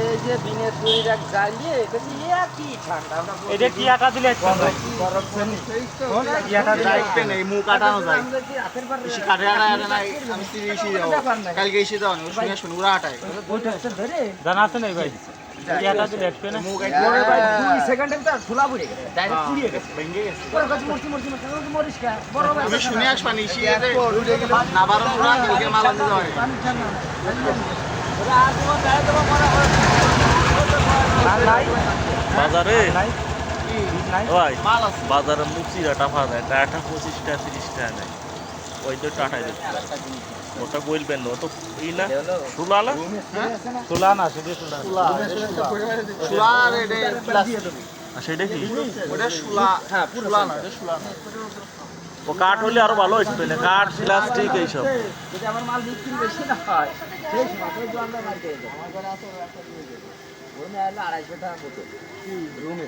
এই যে বিনের দড়ির এক জ্বালিয়ে কি ঠান্ডা এটা কি আটা দিলে মুখ কাটানো যায় কাঠে আটা নাই আমি এসে যাবো কালকে এসে যাও শুনে শুনে ওরা আটায় জানা আছে না ভাই কি আটা দিলে একটু না মুখ ভাই 2 সেকেন্ডে তো ঝোলা পড়ে গেছে ডাইরেক্ট পুড়িয়ে গেছে ভেঙে গেছে পরে কাছে মরছি মরিস কা বড় ভাই আমি শুনে আসবা নিশি এতে না বারণ ওরা কালকে মাল আনতে যাবে বাজারে ভাই মাল আছে বাজারে মুচিরা টাকা দেয় টাকা 25 টাকা 30 টাকা নেয় ওই তো টাকাই দিচ্ছে ওটা বলবেন না ও তো ই না সুলা না তুলা না শুধু তুলা শুলা আর এটা প্লাস্টিক আর সেটা কি ওটা শুলা হ্যাঁ শুলা না এটা শুলা না ও কাঠ হলে আরো ভালো হইতো না কাঠ প্লাস্টিক এইসব যদি আমার মাল বিক্রি বেশি না হয় সেই সময় তো আমরা মাল পেয়ে যাবো আমার ঘরে আছে একটা নিয়ে যাবো রুমে আলো 250 টাকা বোতল রুমে